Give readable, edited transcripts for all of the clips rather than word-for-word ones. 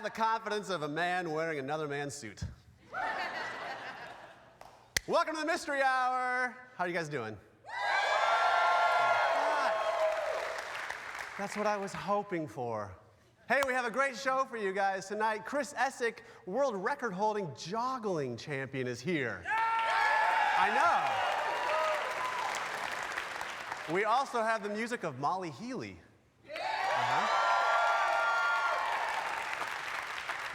the confidence of a man wearing another man's suit. Welcome to the Mystery Hour. How are you guys doing? That's what I was hoping for. Hey, we have a great show for you guys tonight. Chris Essick, world record-holding joggling champion, is here. I know. We also have the music of Molley Healey.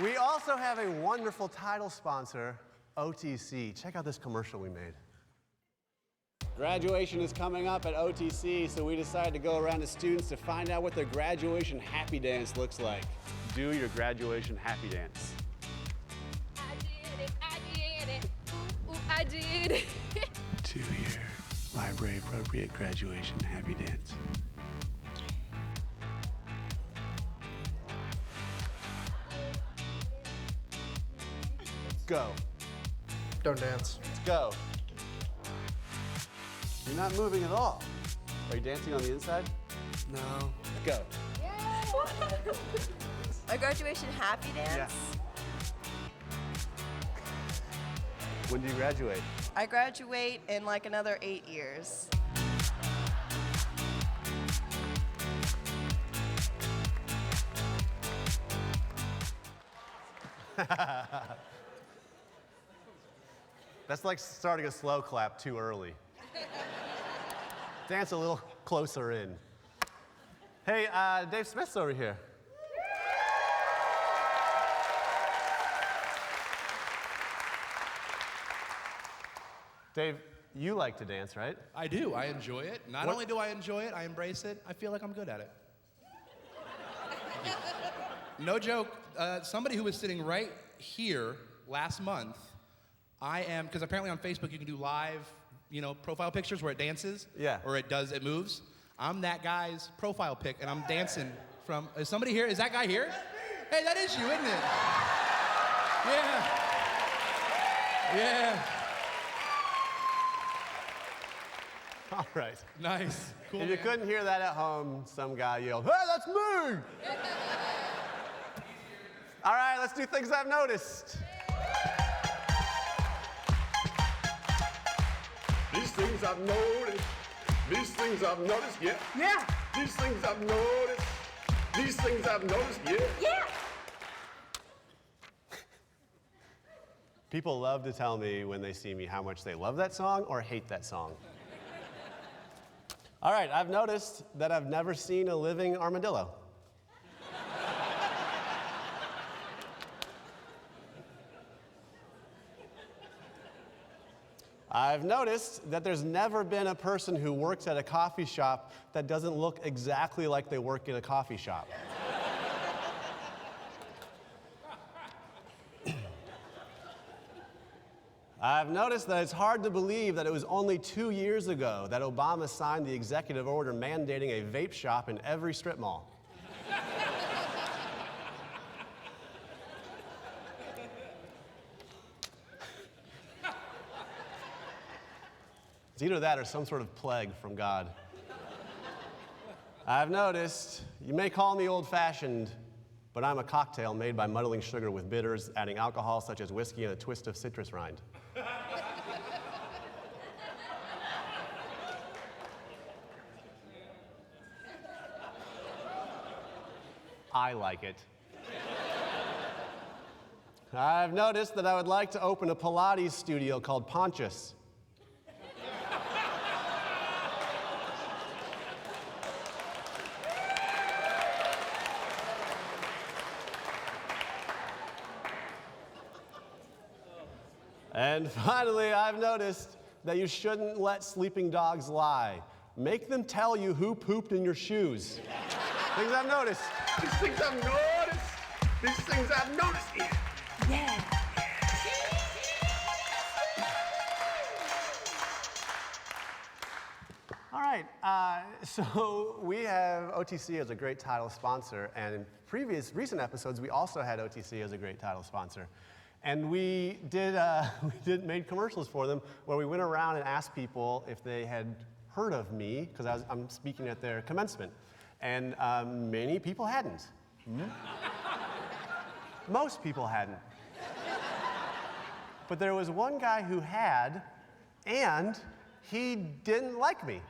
We also have a wonderful title sponsor, OTC. Check out this commercial we made. Graduation is coming up at OTC, so we decided to go around to students to find out what their graduation happy dance looks like. Do your graduation happy dance. I did it, I did it, ooh, I did it. Do your library appropriate graduation happy dance. Go. Don't dance. Let's go. You're not moving at all. Are you dancing on the inside? No. Go. A graduation happy dance? Yeah. When do you graduate? I graduate in like another 8 years. That's like starting a slow clap too early. Dance a little closer in. Hey, Dave Smith's over here. Dave, you like to dance, right? I do. I enjoy it. Not only do I enjoy it, I embrace it. I feel like I'm good at it. No joke. Somebody who was sitting right here last month, because apparently on Facebook you can do live, profile pictures where it dances. Yeah. Or it moves. I'm that guy's profile pic, and I'm dancing from. Is somebody here? Is that guy here? Hey, that is you, isn't it? Yeah. Yeah. All right. Nice. Cool. If you couldn't hear that at home, some guy yelled, "Hey, that's me!" All right, let's do things I've noticed. These things I've noticed. These things I've noticed, yeah. Yeah. These things I've noticed. These things I've noticed, yeah. Yeah. People love to tell me when they see me how much they love that song or hate that song. All right, I've noticed that I've never seen a living armadillo. I've noticed that there's never been a person who works at a coffee shop that doesn't look exactly like they work in a coffee shop. I've noticed that it's hard to believe that it was only 2 years ago that Obama signed the executive order mandating a vape shop in every strip mall. It's either that or some sort of plague from God. I've noticed, you may call me old-fashioned, but I'm a cocktail made by muddling sugar with bitters, adding alcohol such as whiskey and a twist of citrus rind. I like it. I've noticed that I would like to open a Pilates studio called Pontius. And finally, I've noticed that you shouldn't let sleeping dogs lie. Make them tell you who pooped in your shoes. Things I've noticed. These things I've noticed. These things I've noticed. Yeah. All right, so we have OTC as a great title sponsor, and in recent episodes, we also had OTC as a great title sponsor. And we made commercials for them where we went around and asked people if they had heard of me, because I'm speaking at their commencement. And many people hadn't. Most people hadn't. But there was one guy who had, and he didn't like me.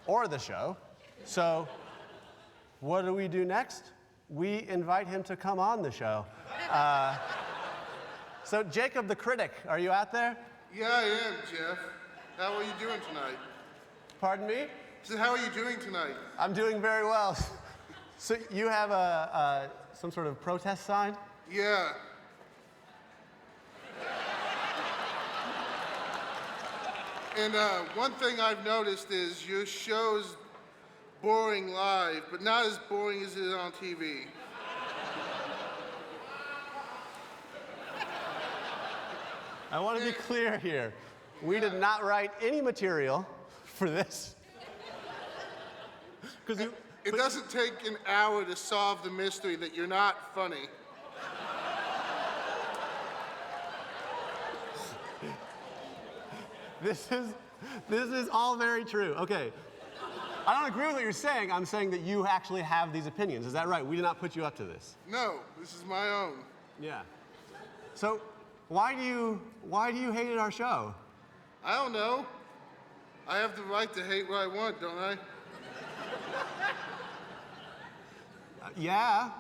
Or the show. So what do we do next? We invite him to come on the show. So Jacob the Critic, are you out there? Yeah, I am, Jeff. How are you doing tonight? Pardon me? So how are you doing tonight? I'm doing very well. So you have some sort of protest sign? Yeah. And one thing I've noticed is your show's boring live, but not as boring as it is on TV. I want to be clear here. We did not write any material for this. It doesn't take an hour to solve the mystery that you're not funny. This is all very true. Okay. I don't agree with what you're saying. I'm saying that you actually have these opinions. Is that right? We did not put you up to this. No, this is my own. Yeah. So why do you hate our show? I don't know. I have the right to hate what I want, don't I? Yeah.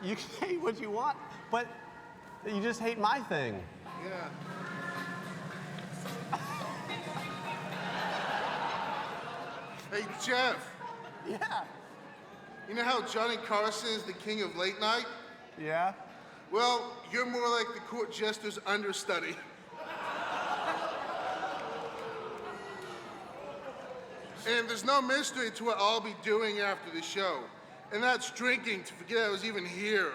You can hate what you want, but you just hate my thing. Yeah. Hey, Jeff. Yeah. You know how Johnny Carson is the king of late night? Yeah? Well, you're more like the court jester's understudy. And there's no mystery to what I'll be doing after the show. And that's drinking to forget I was even here.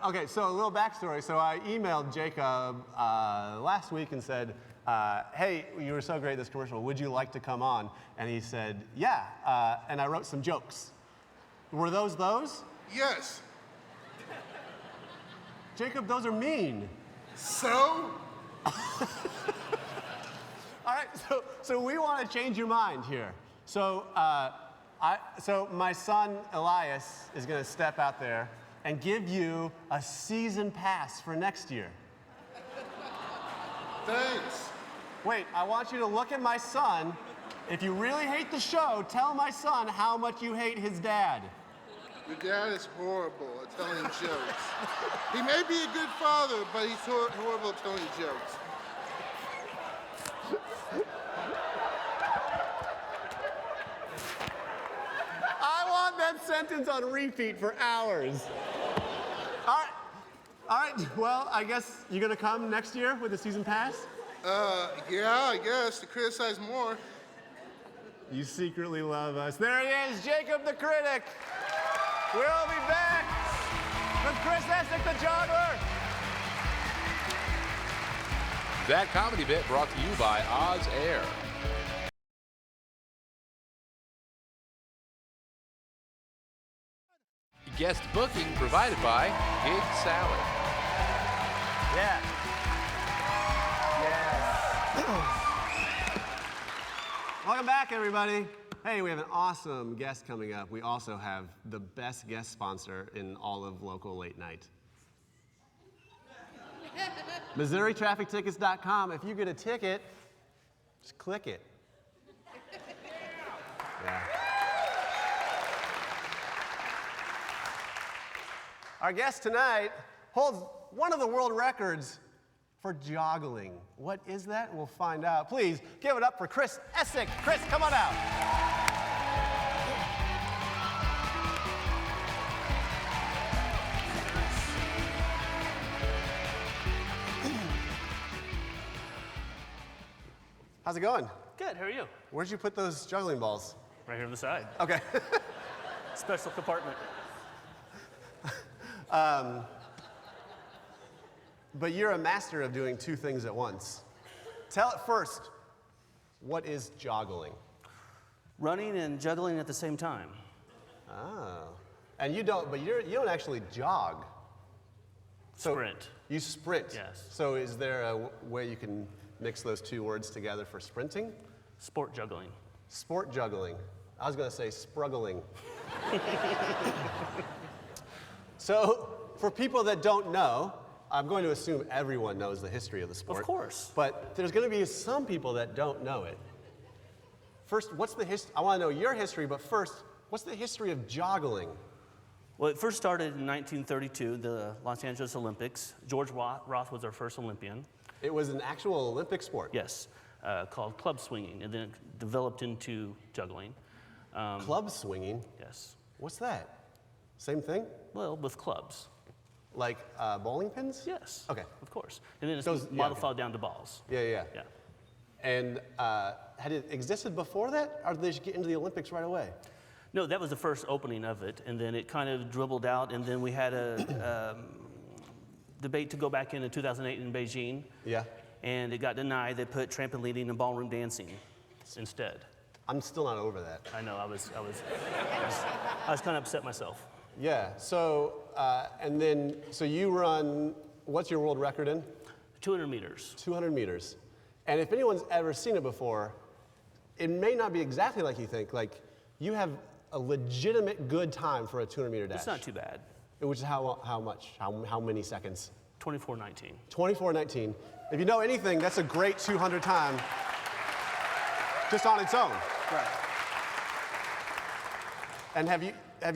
Okay, so a little backstory. So I emailed Jacob last week and said, hey, you were so great at this commercial. Would you like to come on? And he said, yeah. And I wrote some jokes. Were those? Yes. Jacob, those are mean. So? All right, so we want to change your mind here. So, so my son Elias is going to step out there and give you a season pass for next year. Thanks. Wait, I want you to look at my son. If you really hate the show, tell my son how much you hate his dad. Your dad is horrible at telling jokes. He may be a good father, but he's horrible at telling jokes. I want that sentence on repeat for hours. All right, well, I guess you're gonna come next year with a season pass? Yeah, I guess, to criticize more. You secretly love us. There he is, Jacob the Critic. We'll be back with Chris Essick, the Joggler. That comedy bit brought to you by Oz Air. Guest booking provided by Gig Salad. Yeah. Yes. Welcome back, everybody. Hey, we have an awesome guest coming up. We also have the best guest sponsor in all of local late night. MissouriTrafficTickets.com. If you get a ticket, just click it. Yeah. Our guest tonight holds one of the world records for joggling. What is that? We'll find out. Please give it up for Chris Essick. Chris, come on out. How's it going? Good, how are you? Where'd you put those juggling balls? Right here on the side. Okay. Special compartment. But you're a master of doing two things at once. Tell it first, what is joggling? Running and juggling at the same time. Oh. And you don't, but you don't actually jog. Sprint. You sprint? Yes. So is there a way you can mix those two words together for sprinting? Sport juggling. Sport juggling. I was going to say spruggling. So for people that don't know, I'm going to assume everyone knows the history of the sport. Of course. But there's going to be some people that don't know it. First, what's the history? I want to know your history, but first, what's the history of joggling? Well, it first started in 1932, the Los Angeles Olympics. George Roth was our first Olympian. It was an actual Olympic sport? Yes, called club swinging, and then it developed into juggling. Club swinging? Yes. What's that? Same thing? Well, with clubs. Like bowling pins? Yes. Okay. Of course. And then it's Those- yeah, modified okay. down to balls. Yeah. Yeah. And had it existed before that, or did they just get into the Olympics right away? No, that was the first opening of it, and then it kind of dribbled out, and then we had a debate to go back in 2008 in Beijing. Yeah. And it got denied. They put trampolining and ballroom dancing instead. I'm still not over that. I know. I was kind of upset myself. Yeah. So and then so you run. What's your world record in? 200 meters. 200 meters. And if anyone's ever seen it before, it may not be exactly like you think. Like you have a legitimate good time for a 200-meter dash. It's not too bad. Which is how much? How many seconds? 24:19. 24:19. If you know anything, that's a great 200 time just on its own. Right. And have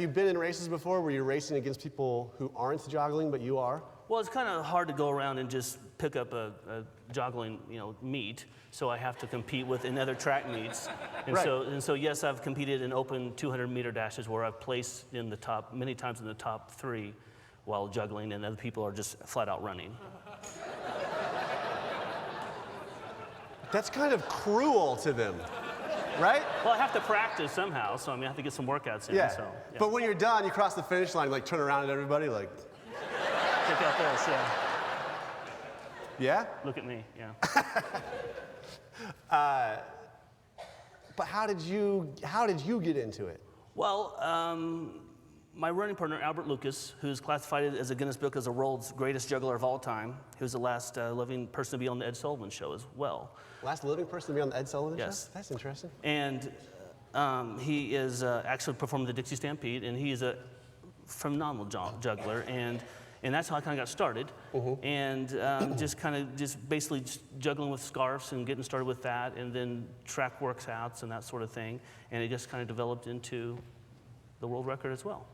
you been in races before where you're racing against people who aren't joggling but you are? Well, it's kind of hard to go around and just pick up a joggling, meet. So I have to compete in other track meets. And Right. so yes, I've competed in open 200-meter dashes where I've placed many times in the top 3 while juggling, and other people are just flat out running. That's kind of cruel to them, right? Well, I have to practice somehow, so I have to get some workouts in. Yeah. So, yeah. But when you're done, you cross the finish line, like turn around at everybody, like, Check out this, yeah. yeah? Look at me, yeah. But how did you get into it? Well, my running partner, Albert Lucas, who's classified as a Guinness Book as the world's greatest juggler of all time, he was the last living person to be on the Ed Sullivan Show as well. Last living person to be on the Ed Sullivan Yes. Show? That's interesting. And he is actually performing the Dixie Stampede, and he is a phenomenal juggler, and that's how I kind of got started. And just basically juggling with scarves and getting started with that, and then track workouts and that sort of thing, and it just kind of developed into the world record as well.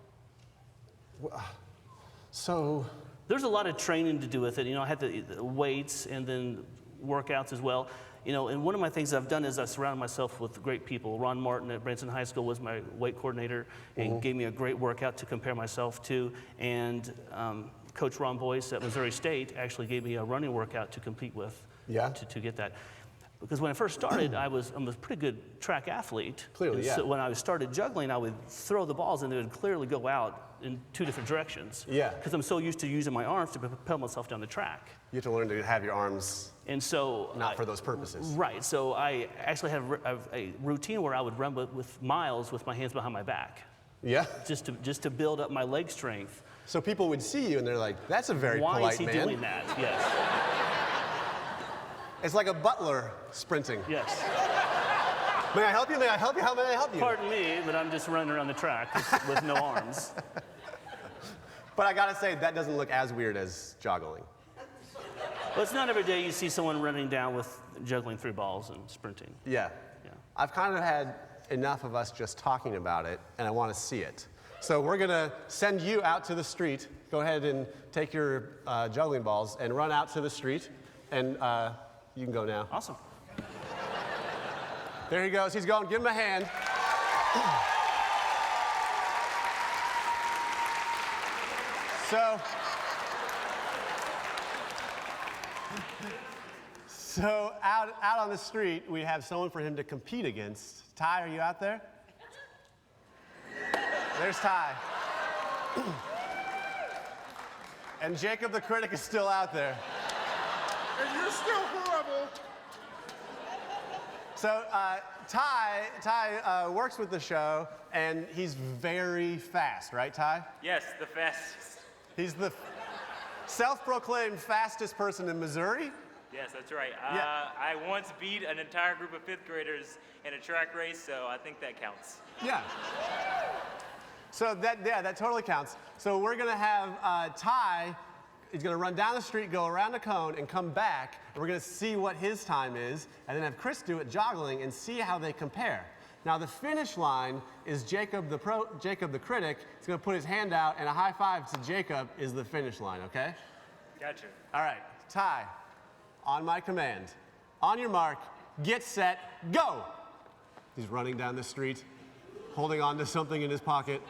So there's a lot of training to do with it. I had the weights and then workouts as well. And one of my things I've done is I surrounded myself with great people. Ron Martin at Branson High School was my weight coordinator and gave me a great workout to compare myself to. And Coach Ron Boyce at Missouri State actually gave me a running workout to compete with. Yeah. To get that. Because when I first started, I was a pretty good track athlete. Clearly, and yeah. So when I started juggling, I would throw the balls and they would clearly go out in 2 different directions. Yeah. Because I'm so used to using my arms to propel myself down the track. you have to learn to have your arms And so not for those purposes. Right. So I actually have a routine where I would run with miles with my hands behind my back, Yeah. just to build up my leg strength. So people would see you and they're like, "That's a very Why polite is he man." doing that? Yes. It's like a butler sprinting. Yes. May I help you? May I help you? How may I help you? Pardon me, but I'm just running around the track with no arms. But I gotta say, that doesn't look as weird as joggling. Well, it's not every day you see someone running down with juggling 3 balls and sprinting. Yeah. Yeah. I've kind of had enough of us just talking about it, and I want to see it. So we're gonna send you out to the street. Go ahead and take your juggling balls and run out to the street, and you can go now. Awesome. There he goes. He's going. Give him a hand. So out on the street, we have someone for him to compete against. Ty, are you out there? There's Ty. And Jacob the critic is still out there. And you're still horrible. So Ty works with the show, and he's very fast, right, Ty? Yes, the fastest. He's the. self-proclaimed fastest person in Missouri. Yes, that's right. Yeah. I once beat an entire group of fifth graders in a track race, so I think that counts. Yeah. So that totally counts. So we're gonna have Ty. He's gonna run down the street, go around the cone, and come back. And we're gonna see what his time is, and then have Chris do it joggling and see how they compare. Now the finish line is Jacob the critic. He's gonna put his hand out, and a high five to Jacob is the finish line. Okay? Gotcha. All right, Ty. On my command. On your mark, get set, go! He's running down the street, holding on to something in his pocket.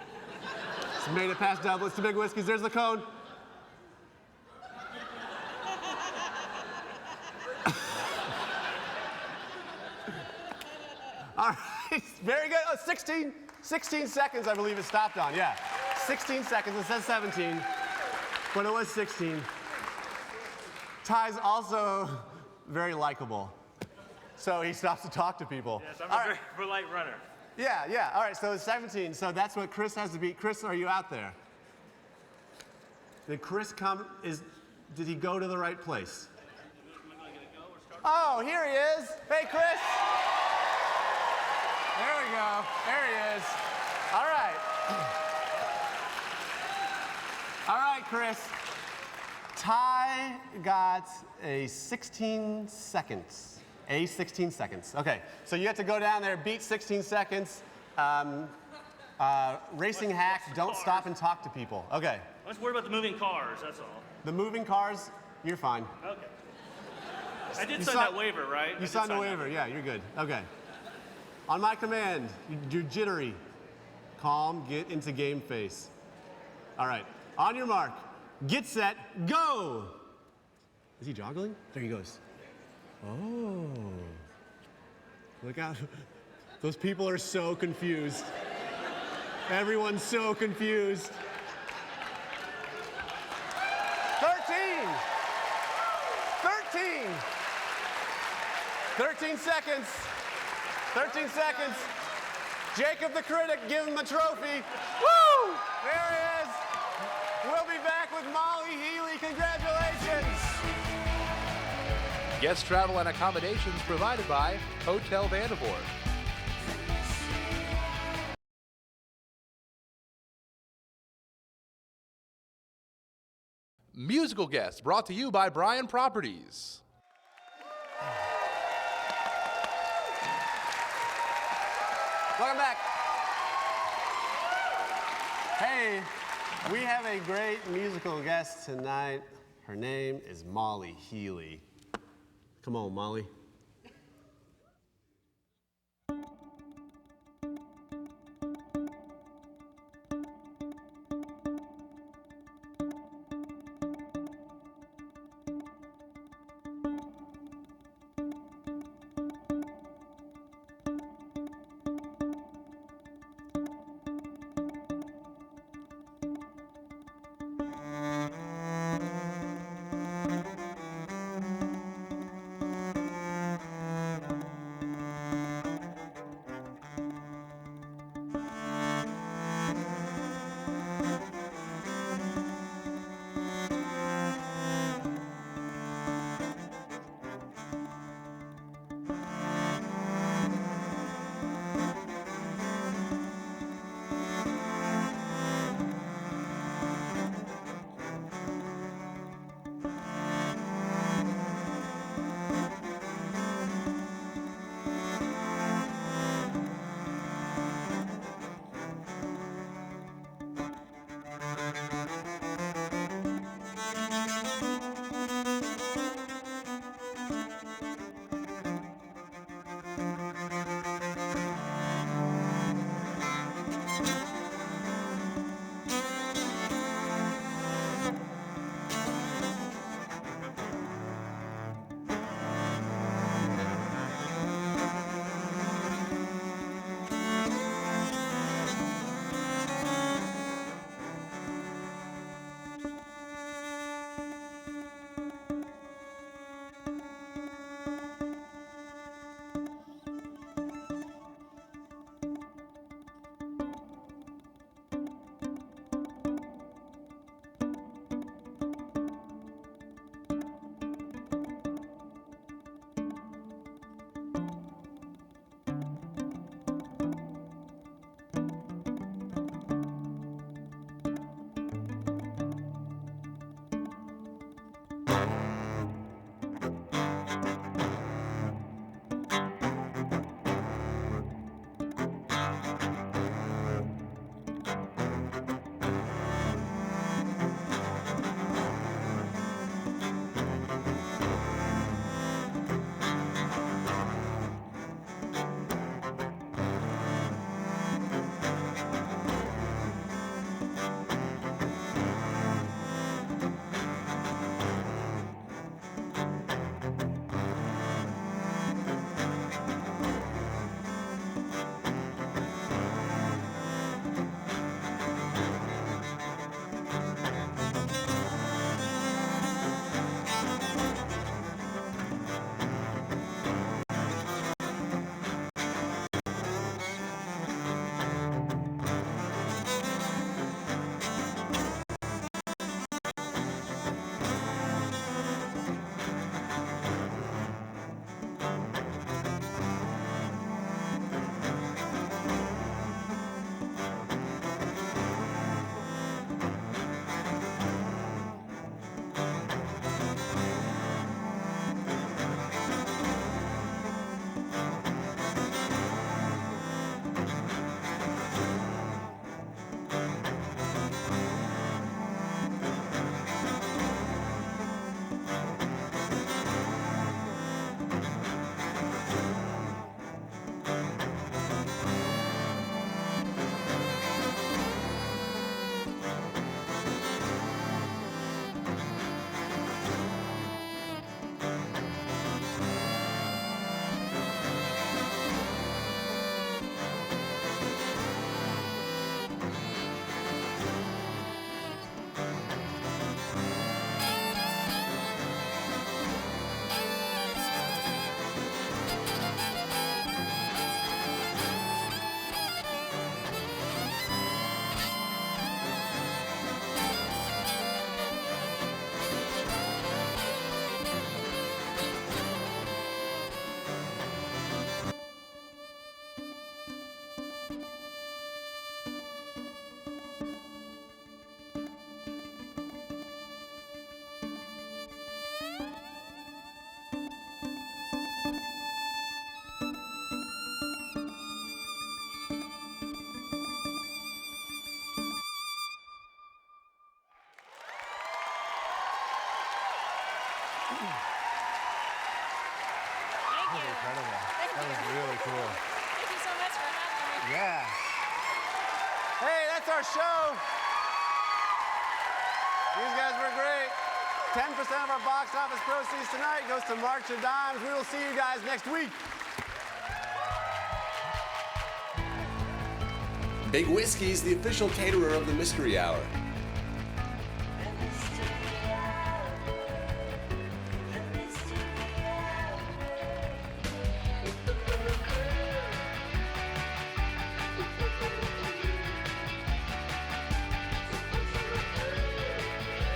He's made it past doublets to big whiskeys. There's the cone. All right, very good. Oh, 16 seconds, I believe it stopped on, yeah. 16 seconds, it says 17, but it was 16. Ty's also very likable, so he stops to talk to people. Yes, I'm a very polite runner. Yeah, all right, so it's 17, so that's what Chris has to beat. Chris, are you out there? Did Chris come, did he go to the right place? Oh, here he is. Hey, Chris. There we go, there he is. All right. All right, Chris. Ty got a 16 seconds. Okay, so you have to go down there, beat 16 seconds. Racing hack, don't stop and talk to people. Okay. I'm just worried about the moving cars, that's all. The moving cars, you're fine. Okay. I did sign that waiver, right? You signed the waiver, yeah, you're good. Okay. On my command, you're jittery. Calm, get into game face. All right, on your mark, get set, go! Is he joggling? There he goes. Oh. Look out. Those people are so confused. Everyone's so confused. 13 seconds. 13 seconds. Jacob the critic, give him the trophy. Woo! There he is. We'll be back with Molley Heeley. Congratulations. Guest travel and accommodations provided by Hotel Vandervoort. Musical guests brought to you by Bryan Properties. Welcome back. Hey, we have a great musical guest tonight. Her name is Molley Heeley. Come on, Molly. was incredible. That was really cool. Thank you so much for having me. Yeah. Hey, that's our show. These guys were great. 10% of our box office proceeds tonight goes to March of Dimes. We will see you guys next week. Big Whiskey's the official caterer of the Mystery Hour.